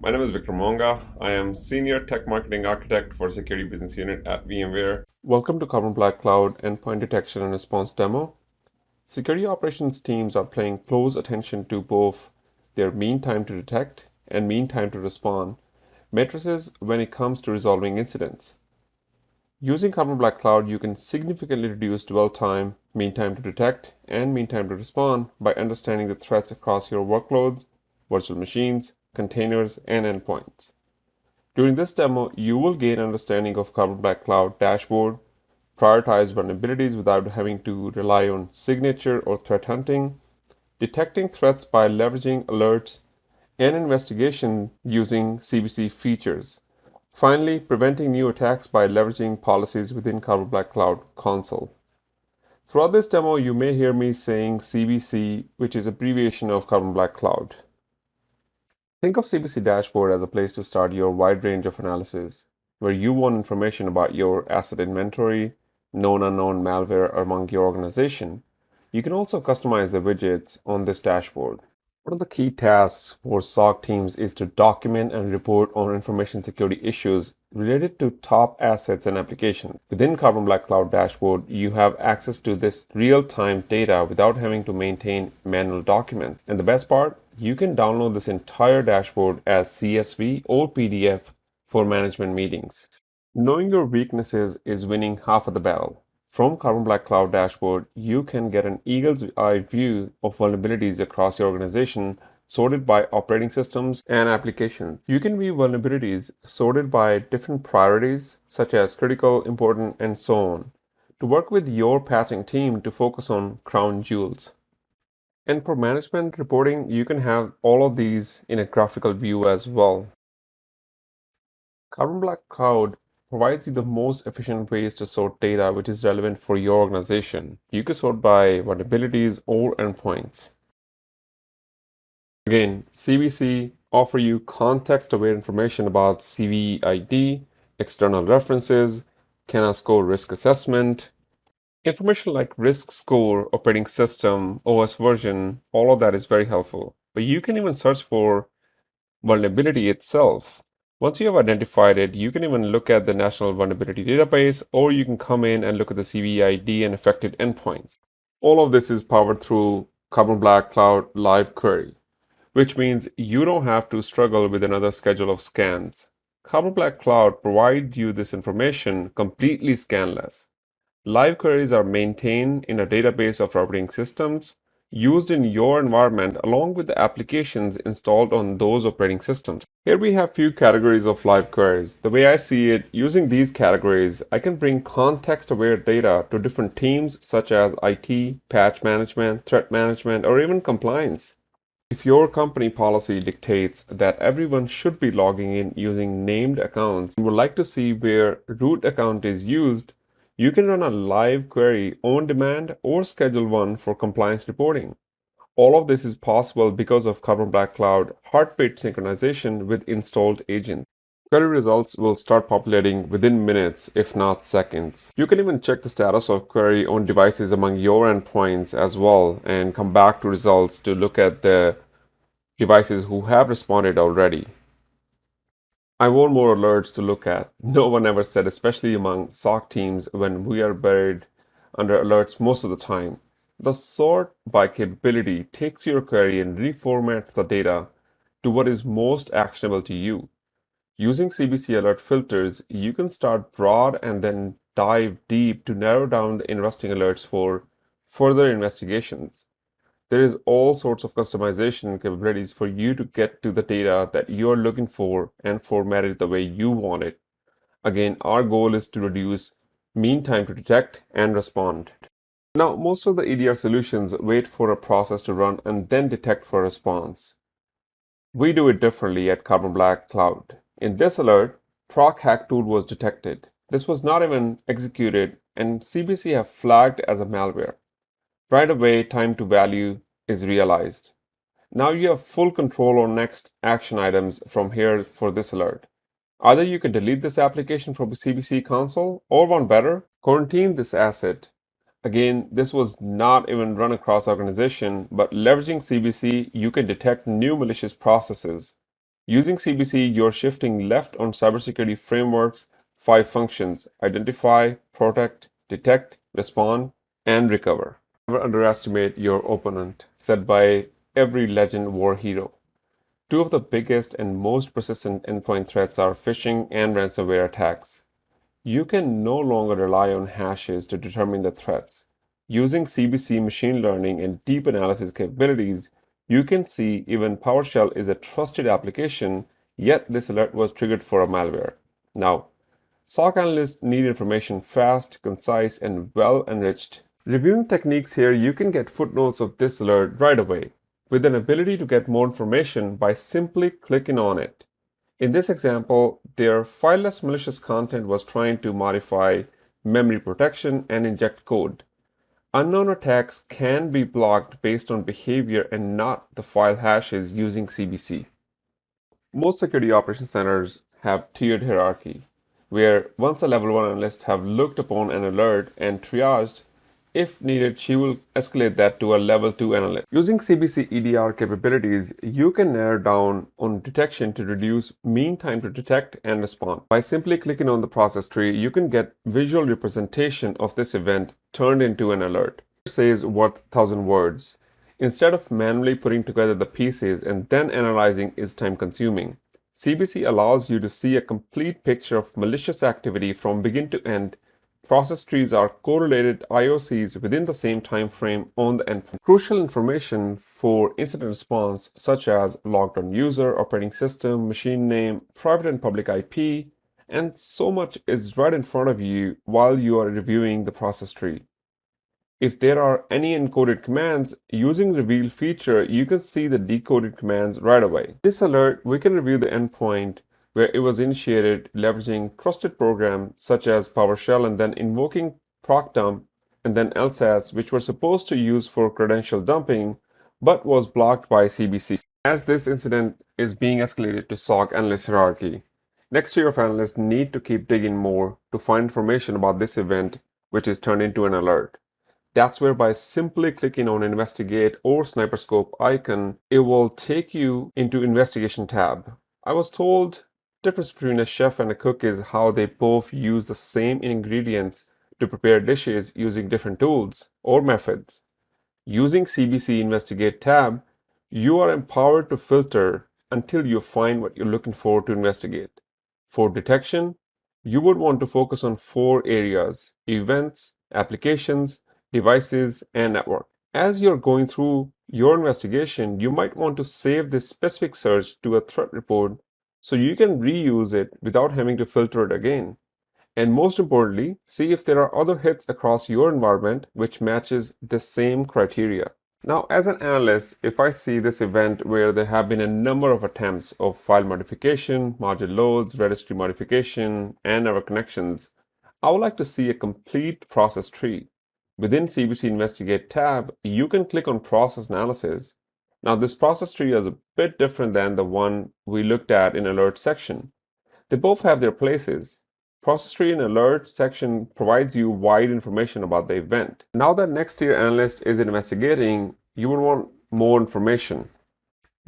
My name is Victor Monga. I am Senior Tech Marketing Architect for Security Business Unit at VMware. Welcome to Carbon Black Cloud Endpoint Detection and Response Demo. Security operations teams are paying close attention to both their mean time to detect and mean time to respond matrices when it comes to resolving incidents. Using Carbon Black Cloud, you can significantly reduce dwell time, mean time to detect, and mean time to respond by understanding the threats across your workloads, virtual machines, containers, and endpoints. During this demo, you will gain understanding of Carbon Black Cloud dashboard, prioritize vulnerabilities without having to rely on signature or threat hunting, detecting threats by leveraging alerts, and investigation using CBC features. Finally, preventing new attacks by leveraging policies within Carbon Black Cloud console. Throughout this demo, you may hear me saying CBC, which is abbreviation of Carbon Black Cloud. Think of CBC dashboard as a place to start your wide range of analysis, where you want information about your asset inventory, known unknown malware among your organization. You can also customize the widgets on this dashboard. One of the key tasks for SOC teams is to document and report on information security issues related to top assets and applications. Within Carbon Black Cloud dashboard, you have access to this real-time data without having to maintain manual documents. And the best part, you can download this entire dashboard as CSV or PDF for management meetings. Knowing your weaknesses is winning half of the battle. From Carbon Black Cloud dashboard, you can get an eagle's eye view of vulnerabilities across your organization, sorted by operating systems and applications. You can view vulnerabilities sorted by different priorities, such as critical, important, and so on, to work with your patching team to focus on crown jewels. And for management reporting, you can have all of these in a graphical view as well. Carbon Black Cloud provides you the most efficient ways to sort data which is relevant for your organization. You can sort by vulnerabilities or endpoints. Again, CBC offer you context-aware information about CVID, external references, can score risk assessment, information like risk score, operating system, OS version, all of that is very helpful. But you can even search for vulnerability itself. Once you have identified it, you can even look at the National Vulnerability Database, or you can come in and look at the CVID and affected endpoints. All of this is powered through Carbon Black Cloud Live Query, which means you don't have to struggle with another schedule of scans. Carbon Black Cloud provides you this information completely scanless. Live queries are maintained in a database of operating systems used in your environment along with the applications installed on those operating systems. Here we have few categories of live queries. The way I see it, using these categories, I can bring context-aware data to different teams such as IT, patch management, threat management, or even compliance. If your company policy dictates that everyone should be logging in using named accounts and would like to see where root account is used, you can run a live query on demand or schedule one for compliance reporting. All of this is possible because of Carbon Black Cloud heartbeat synchronization with installed agents. Query results will start populating within minutes, if not seconds. You can even check the status of query on devices among your endpoints as well and come back to results to look at the devices who have responded already. I want more alerts to look at. No one ever said, especially among SOC teams when we are buried under alerts most of the time. The sort by capability takes your query and reformats the data to what is most actionable to you. Using CBC alert filters, you can start broad and then dive deep to narrow down the interesting alerts for further investigations. There is all sorts of customization capabilities for you to get to the data that you're looking for and format it the way you want it. Again, our goal is to reduce mean time to detect and respond. Now, most of the EDR solutions wait for a process to run and then detect for a response. We do it differently at Carbon Black Cloud. In this alert, proc hack tool was detected. This was not even executed and CBC have flagged as a malware. Right away, time to value is realized. Now you have full control on next action items from here for this alert. Either you can delete this application from the CBC console, or one better, quarantine this asset. Again, this was not even run across organization, but leveraging CBC, you can detect new malicious processes. Using CBC, you're shifting left on cybersecurity framework's 5 functions: identify, protect, detect, respond, and recover. Never underestimate your opponent, said by every legend war hero. Two of the biggest and most persistent endpoint threats are phishing and ransomware attacks. You can no longer rely on hashes to determine the threats. Using CBC machine learning and deep analysis capabilities, you can see even PowerShell is a trusted application, yet this alert was triggered for a malware. Now, SOC analysts need information fast, concise, and well enriched. Reviewing techniques here, you can get footnotes of this alert right away, with an ability to get more information by simply clicking on it. In this example, their fileless malicious content was trying to modify memory protection and inject code. Unknown attacks can be blocked based on behavior and not the file hashes using CBC. Most security operations centers have tiered hierarchy, where once a level 1 analyst have looked upon an alert and triaged, if needed, she will escalate that to a level 2 analyst. Using CBC EDR capabilities, you can narrow down on detection to reduce mean time to detect and respond. By simply clicking on the process tree, you can get visual representation of this event turned into an alert. It says worth 1,000 words. Instead of manually putting together the pieces and then analyzing is time consuming. CBC allows you to see a complete picture of malicious activity from begin to end. Process trees are correlated IOCs within the same time frame on the endpoint. Crucial information for incident response, such as logged on user, operating system, machine name, private and public IP, and so much is right in front of you while you are reviewing the process tree. If there are any encoded commands, using reveal feature, you can see the decoded commands right away. This alert, we can review the endpoint where it was initiated leveraging trusted programs such as PowerShell and then invoking procdump and then LSATs, which were supposed to use for credential dumping, but was blocked by CBC. As this incident is being escalated to SOC analyst hierarchy, next tier of analysts need to keep digging more to find information about this event, which is turned into an alert. That's where by simply clicking on investigate or sniper scope icon, it will take you into investigation tab. I was told the difference between a chef and a cook is how they both use the same ingredients to prepare dishes using different tools or methods. Using CBC investigate tab, you are empowered to filter until you find what you're looking for to investigate. For detection, you would want to focus on 4 areas: events, applications, devices, and network. As you're going through your investigation, you might want to save this specific search to a threat report so you can reuse it without having to filter it again. And most importantly, see if there are other hits across your environment which matches the same criteria. Now, as an analyst, if I see this event where there have been a number of attempts of file modification, module loads, registry modification, and network connections, I would like to see a complete process tree. Within CBC Investigate tab, you can click on Process Analysis. Now, this process tree is a bit different than the one we looked at in Alert section. They both have their places. Process tree in Alert section provides you wide information about the event. Now that next tier analyst is investigating, you will want more information.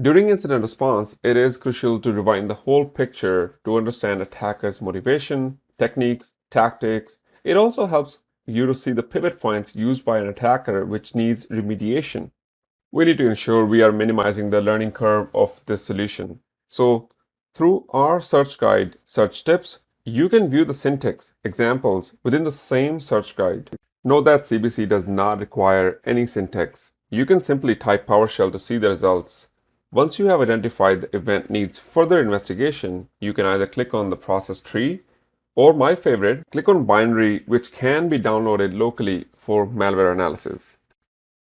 During incident response, it is crucial to rewind the whole picture to understand attackers' motivation, techniques, tactics. It also helps you to see the pivot points used by an attacker which needs remediation. We need to ensure we are minimizing the learning curve of this solution. So, through our search guide, search tips, you can view the syntax examples within the same search guide. Note that CBC does not require any syntax. You can simply type PowerShell to see the results. Once you have identified the event needs further investigation, you can either click on the process tree or my favorite, click on binary, which can be downloaded locally for malware analysis.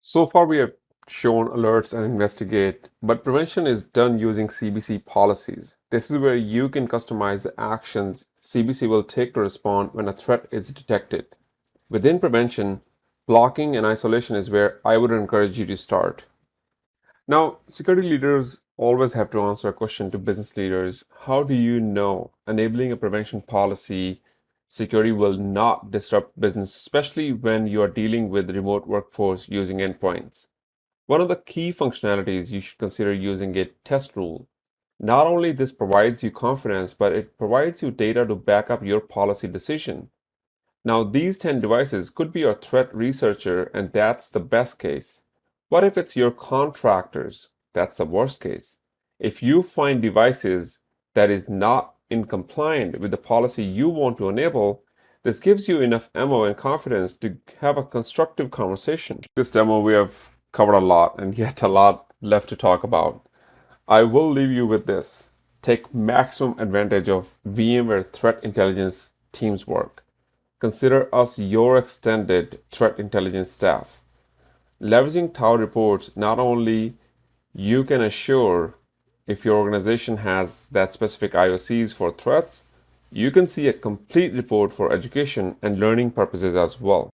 So far, we have shown alerts and investigate, but prevention is done using CBC policies. This is where you can customize the actions CBC will take to respond when a threat is detected. Within prevention, blocking and isolation is where I would encourage you to start. Now, security leaders always have to answer a question to business leaders. How do you know enabling a prevention policy security will not disrupt business, especially when you are dealing with remote workforce using endpoints? One of the key functionalities you should consider using a test rule. Not only this provides you confidence, but it provides you data to back up your policy decision. Now, these 10 devices could be your threat researcher, and that's the best case. What if it's your contractors? That's the worst case. If you find devices that is not in compliant with the policy you want to enable, this gives you enough ammo and confidence to have a constructive conversation. This demo, we have covered a lot and yet a lot left to talk about. I will leave you with this. Take maximum advantage of VMware Threat Intelligence team's work. Consider us your extended threat intelligence staff. Leveraging Tau reports, not only you can assure if your organization has that specific IOCs for threats, you can see a complete report for education and learning purposes as well.